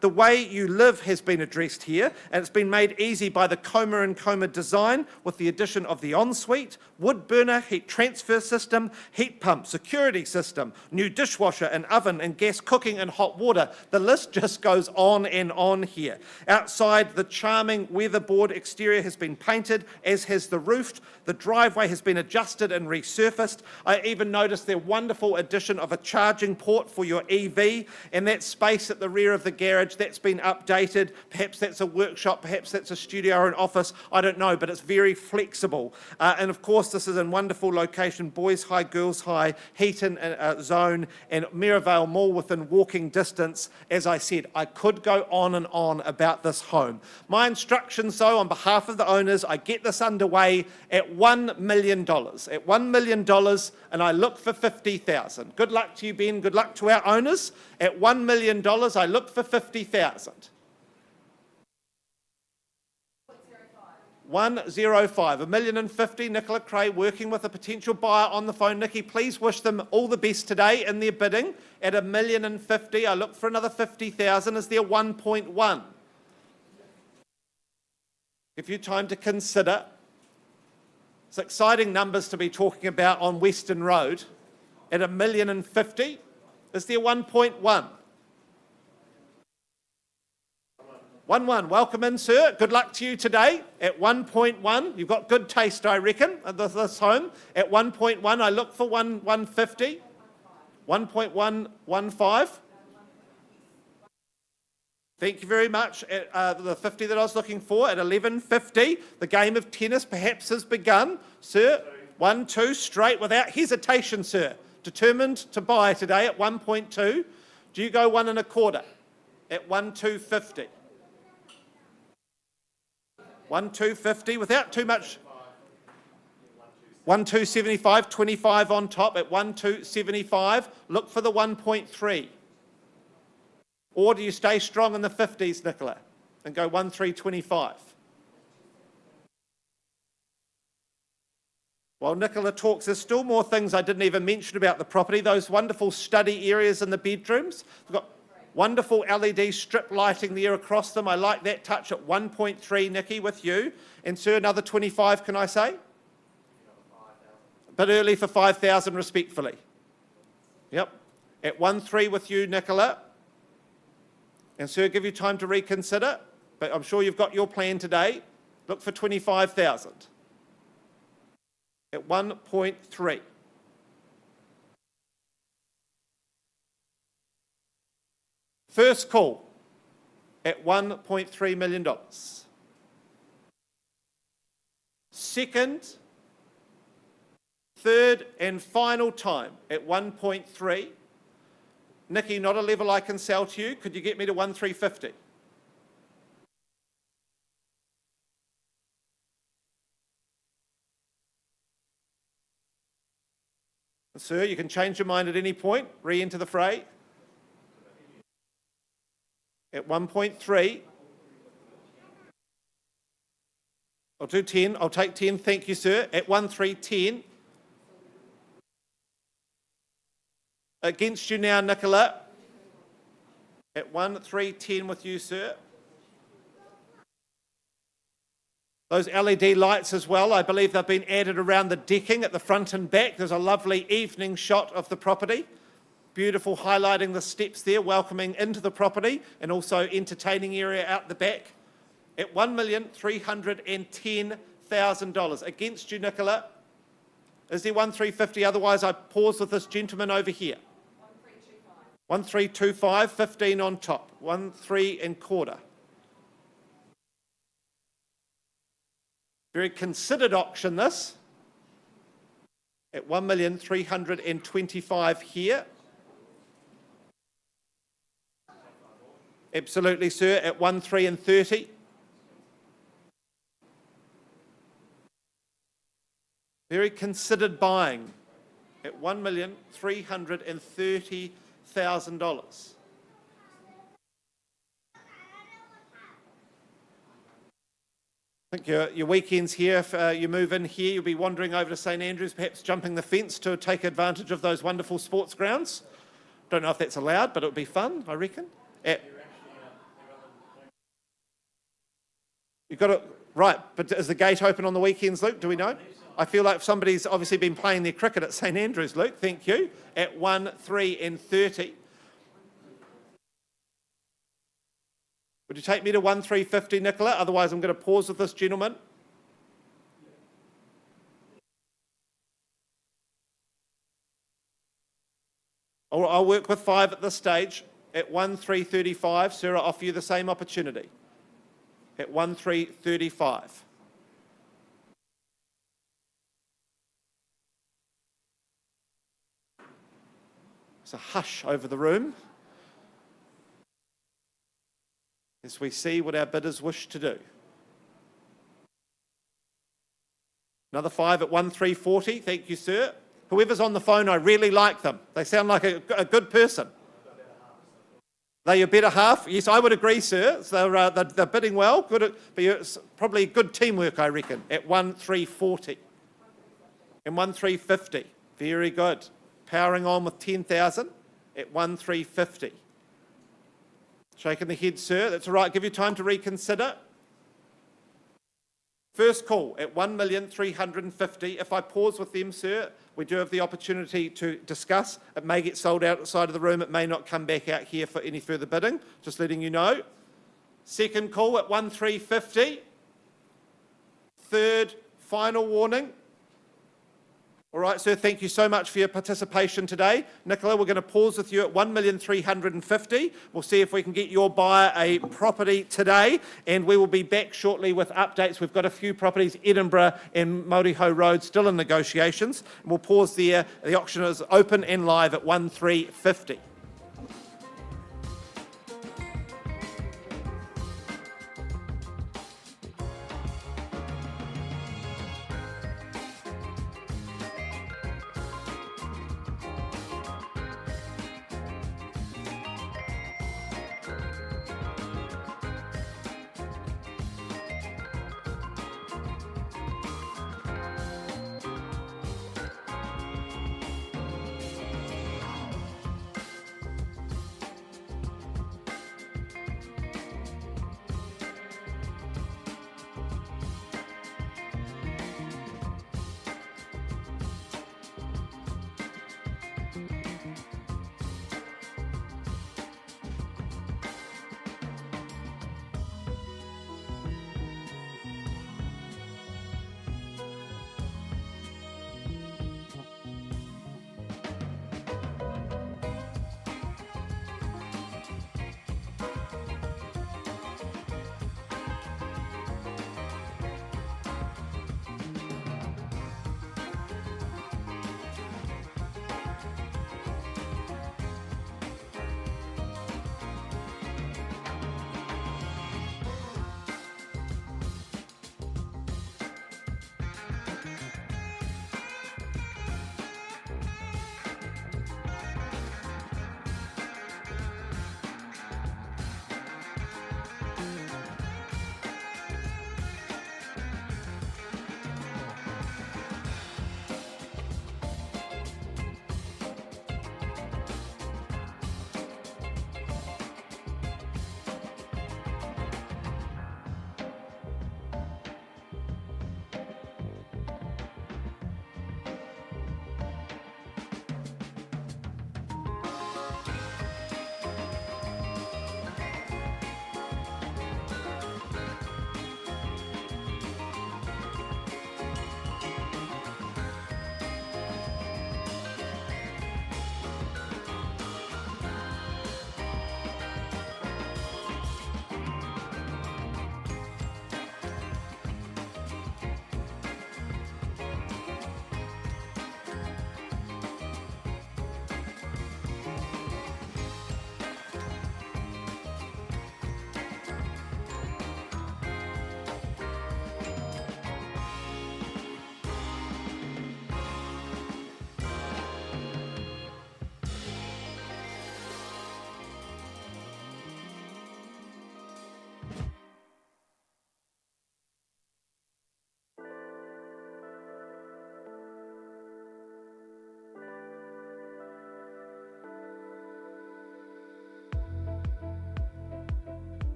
The way you live has been addressed here, and it's been made easy by the Coma and Coma design with the addition of the ensuite, wood burner, heat transfer system, heat pump, security system, new dishwasher and oven and gas cooking and hot water. The list just goes on and on here. Outside, the charming weatherboard exterior has been painted, as has the roof. The driveway has been adjusted and resurfaced. I even noticed their wonderful addition of a charging port for your EV, and that space at the rear of the garage, that's been updated. Perhaps that's a workshop, perhaps that's a studio or an office, I don't know, but it's very flexible. And of course, this is in wonderful location, Boys High, Girls High, Heaton Zone, and Merivale Mall within walking distance. As I said, I could go on and on about this home. My instructions, though, on behalf of the owners, I get this underway at $1 million. At $1 million, and I look for 50,000. Good luck to you, Ben. Good luck to our owners. At $1 million, I look for 50,000. 105, $1,050,000. Nicola Cray working with a potential buyer on the phone. Nikki, please wish them all the best today in their bidding. At $1,050,000, I look for another 50,000. Is there 1.1? Give you time to consider. It's exciting numbers to be talking about on Western Road. At $1,050,000, is there 1.1? 1-1, welcome in, sir. Good luck to you today. At 1.1, you've got good taste, I reckon, at this home. At 1.1, I look for 150. 1.115. Thank you very much. At the 50 that I was looking for, at 11.50, the game of tennis perhaps has begun. Sir, 1-2, straight without hesitation, sir. Determined to buy today at 1.2. Do you go 1 1/4? At 1.250. 1.250 without too much. 1.275, 25 on top at 1.275. Look for the 1.3. Or do you stay strong in the 50s, Nicola, and go 1.325? While Nicola talks, there's still more things I didn't even mention about the property. Those wonderful study areas in the bedrooms. We've got wonderful LED strip lighting there across them. I like that touch at 1.3, Nikki, with you. And sir, another 25, can I say? A bit early for 5,000, respectfully. Yep. At 1.3 with you, Nicola. And sir, give you time to reconsider, but I'm sure you've got your plan today. Look for 25,000. At 1.3. First call at $1.3 million. Second, third and final time at 1.3. Nikki, not a level I can sell to you. Could you get me to 1.350? Sir, you can change your mind at any point, re-enter the fray. At 1.3. I'll do 10. I'll take 10. Thank you, sir. At 1.310. Against you now, Nicola. At 1.310 with you, sir. Those LED lights as well, I believe they've been added around the decking at the front and back. There's a lovely evening shot of the property. Beautiful, highlighting the steps there, welcoming into the property, and also entertaining area out the back. At $1,310,000. Against you, Nicola. Is there 1,350? Otherwise, I pause with this gentleman over here. 1,325. 15 on top. 1,325. Very considered auction, this. At 1,325,000 here. Absolutely, sir. At 1,330,000. Very considered buying at $1,330,000. I think your weekends here, if you move in here, you'll be wandering over to St Andrews, perhaps jumping the fence to take advantage of those wonderful sports grounds. Don't know if that's allowed, but it would be fun, I reckon. You've got it right, but is the gate open on the weekends, Luke? Do we know? I feel like somebody's obviously been playing their cricket at St Andrews, Luke. Thank you. At 1,330. Would you take me to 1,350, Nicola? Otherwise, I'm going to pause with this gentleman. I'll work with 5 at this stage. At 1,335, sir, I offer you the same opportunity. At 1,335. There's a hush over the room as we see what our bidders wish to do. Another 5 at 1,340. Thank you, sir. Whoever's on the phone, I really like them. They sound like a good person. They're your better half? Yes, I would agree, sir. So they're bidding well. Good, it's probably good teamwork, I reckon, at 1,340. And 1,350. Very good. Powering on with 10,000 at 1,350. Shaking the head, sir. That's all right. Give you time to reconsider. First call at 1,350,000. If I pause with them, sir, we do have the opportunity to discuss. It may get sold outside of the room. It may not come back out here for any further bidding. Just letting you know. Second call at 1,350,000. Third, final warning. All right, sir, thank you so much for your participation today. Nicola, we're going to pause with you at 1,350,000. We'll see if we can get your buyer a property today, and we will be back shortly with updates. We've got a few properties, Edinburgh and Mauriho Road, still in negotiations. And we'll pause there. The auction is open and live at 1,350,000.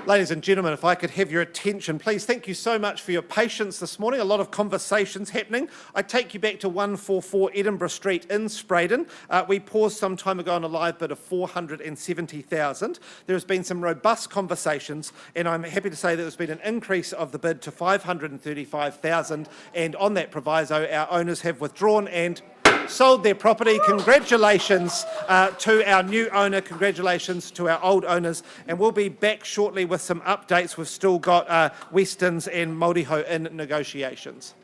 Ladies and gentlemen, if I could have your attention, please. Thank you so much for your patience this morning. A lot of conversations happening. I take you back to 144 Edinburgh Street in Spraydon. We paused some time ago on a live bid of 470,000. There has been some robust conversations, and I'm happy to say that there's been an increase of the bid to 535,000. And on that proviso, our owners have withdrawn and sold their property. Congratulations to our new owner, congratulations to our old owners, and we'll be back shortly with some updates. We've still got Westons and Māoriho in negotiations.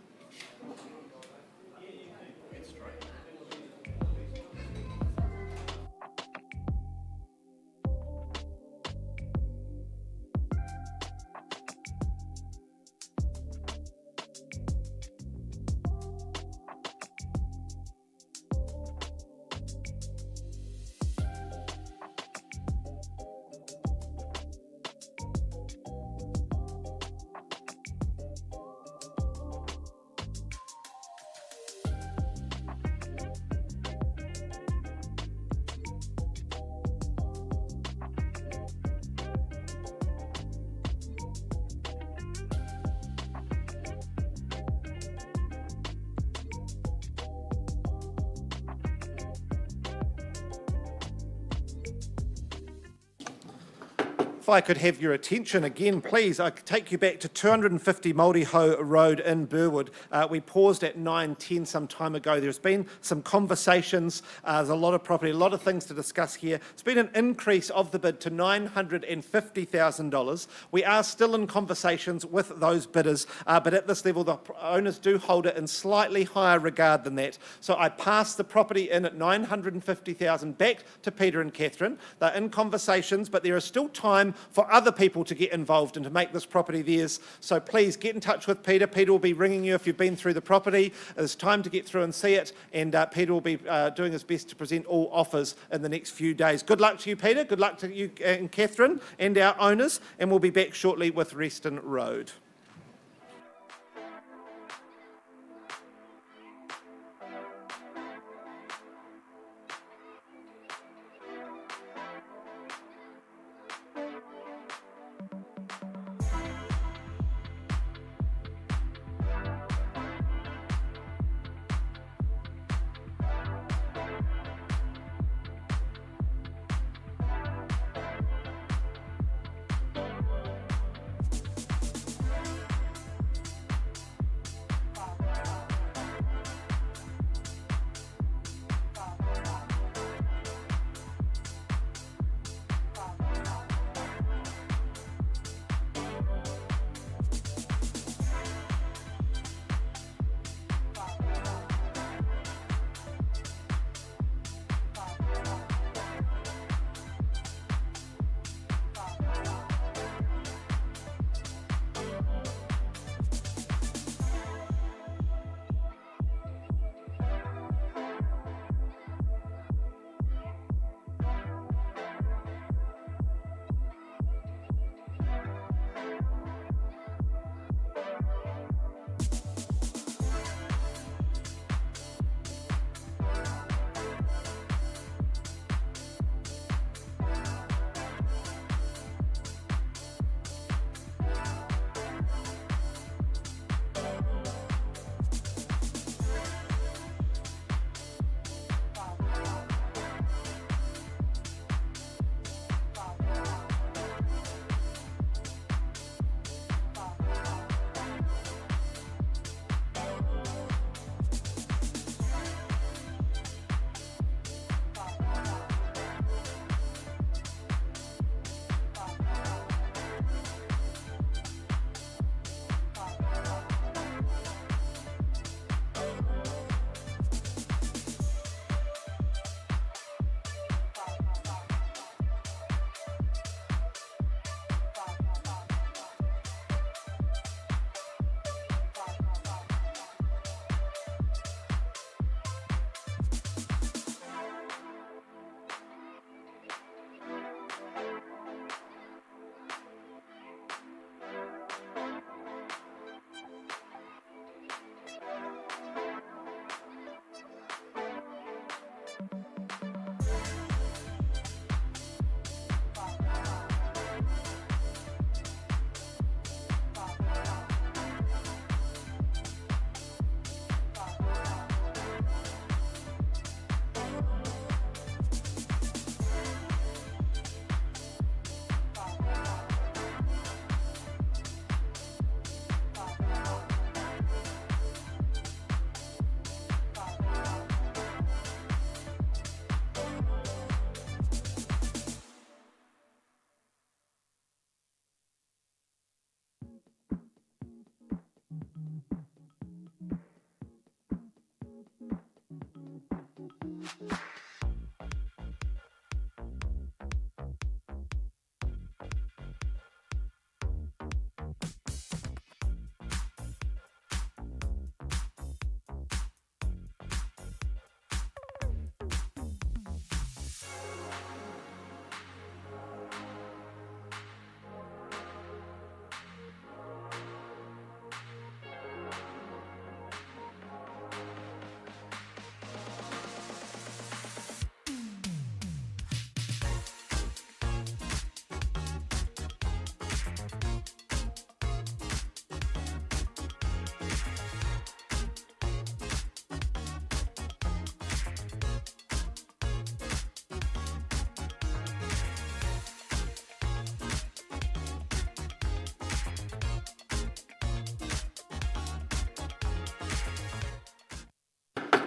If I could have your attention again, please, I could take you back to 250 Māoriho Road in Burwood. We paused at 9:10 some time ago. There's been some conversations. There's a lot of property, a lot of things to discuss here. It's been an increase of the bid to $950,000. We are still in conversations with those bidders, but at this level, the owners do hold it in slightly higher regard than that. So I passed the property in at $950,000 back to Peter and Catherine. They're in conversations, but there is still time for other people to get involved and to make this property theirs. So please get in touch with Peter. Peter will be ringing you if you've been through the property. It's time to get through and see it, and Peter will be doing his best to present all offers in the next few days. Good luck to you, Peter. Good luck to you and Catherine and our owners, and we'll be back shortly with Reston Road.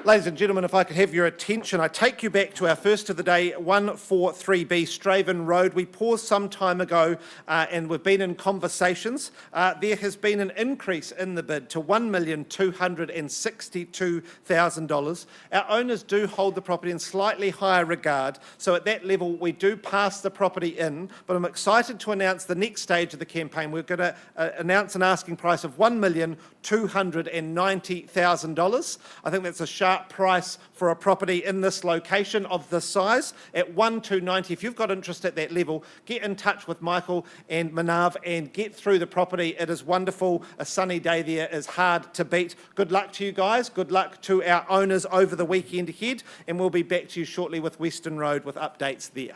ladies and gentlemen, if I could have your attention, I take you back to our first of the day, 143B Straven Road. We paused some time ago and we've been in conversations. There has been an increase in the bid to $1,262,000. Our owners do hold the property in slightly higher regard, so at that level we do pass the property in, but I'm excited to announce the next stage of the campaign. We're going to announce an asking price of $1,290,000. I think that's a sharp price for a property in this location of this size. At $1,290, if you've got interest at that level, get in touch with Michael and Manav and get through the property. It is wonderful. A sunny day there is hard to beat. Good luck to you guys. Good luck to our owners over the weekend ahead, and we'll be back to you shortly with Western Road with updates there.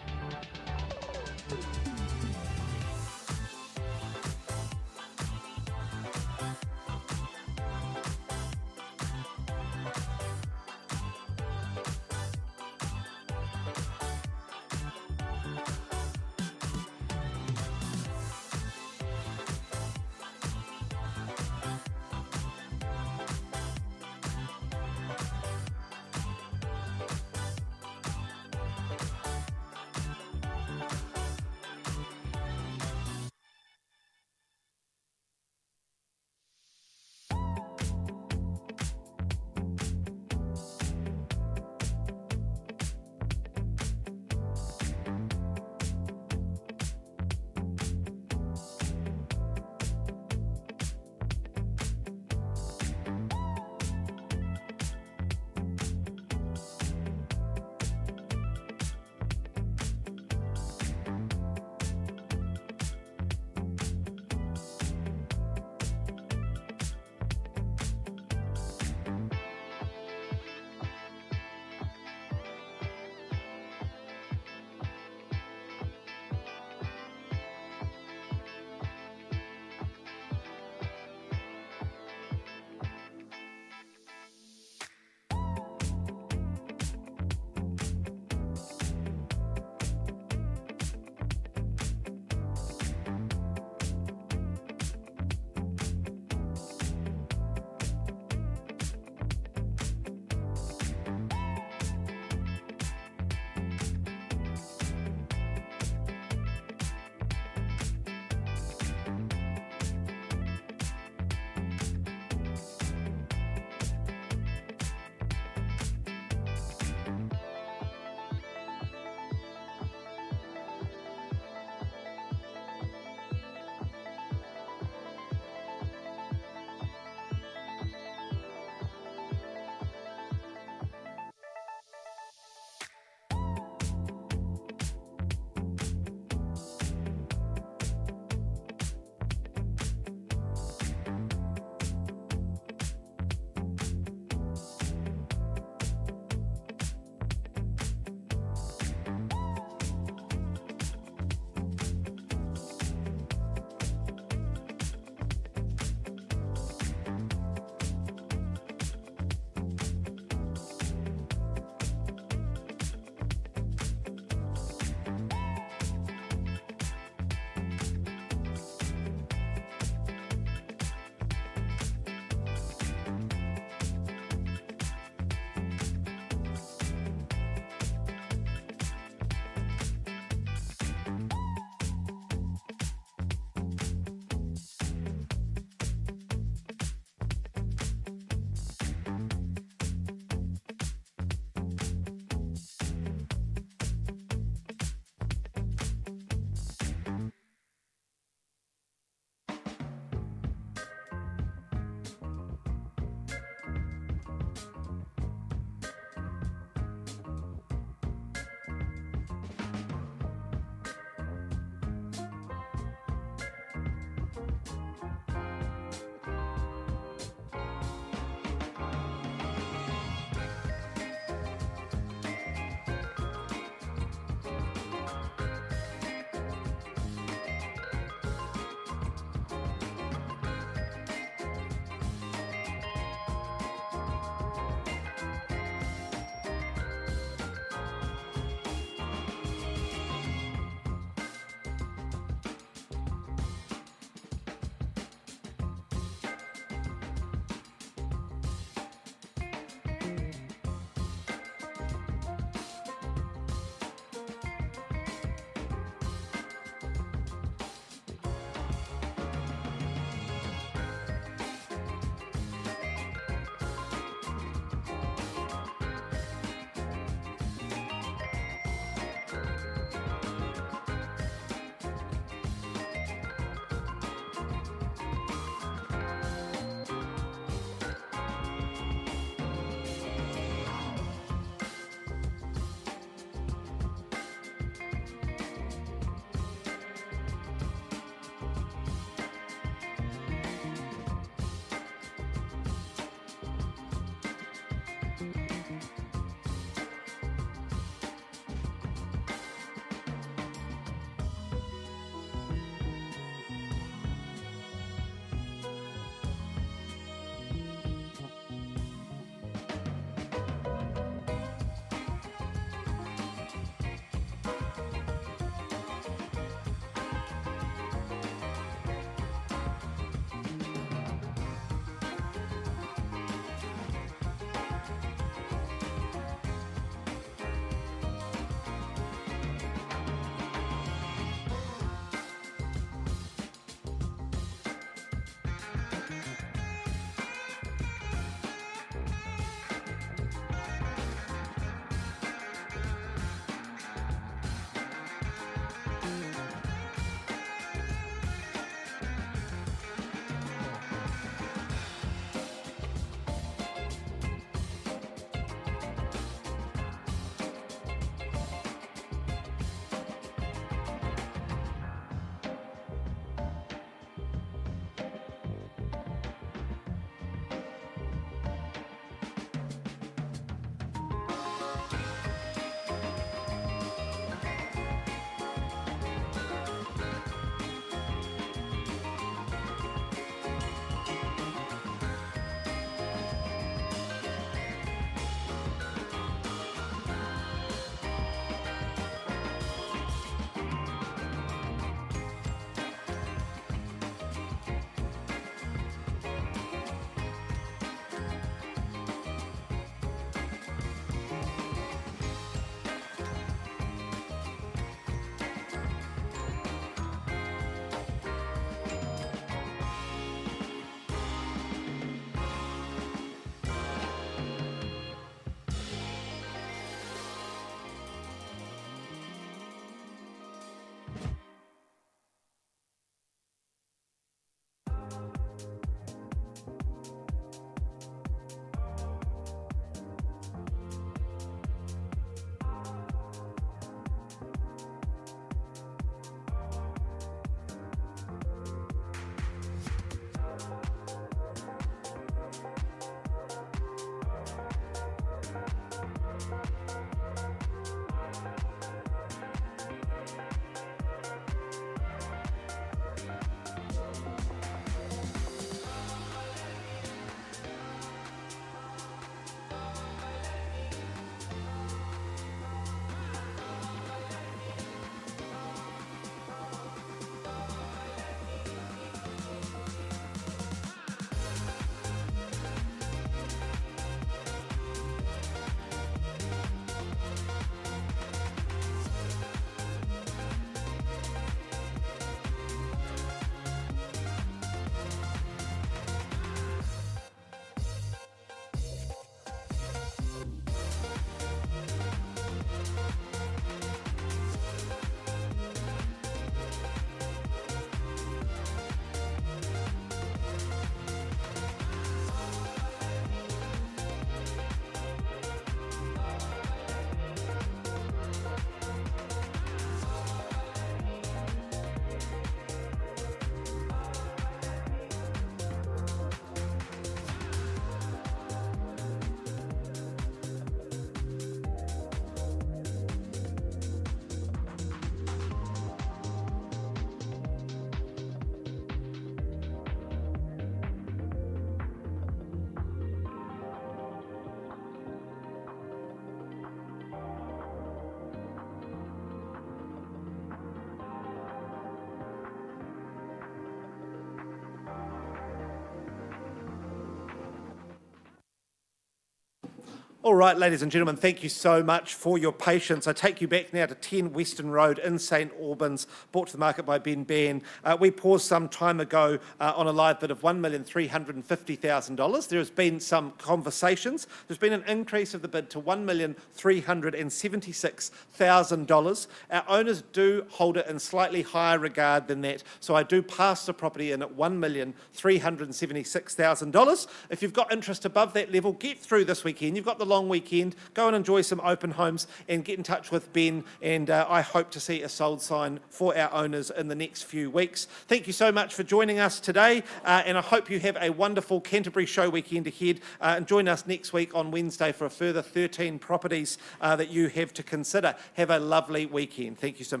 All right, ladies and gentlemen, thank you so much for your patience. I take you back now to 10 Western Road in St Albans, brought to the market by Ben Ban. We paused some time ago on a live bid of $1,350,000. There has been some conversations. There's been an increase of the bid to $1,376,000. Our owners do hold it in slightly higher regard than that, so I do pass the property in at $1,376,000. If you've got interest above that level, get through this weekend. You've got the long weekend. Go and enjoy some open homes and get in touch with Ben, and I hope to see a sold sign for our owners in the next few weeks. Thank you so much for joining us today, and I hope you have a wonderful Canterbury Show weekend ahead, and join us next week on Wednesday for a further 13 properties that you have to consider. Have a lovely weekend. Thank you so much.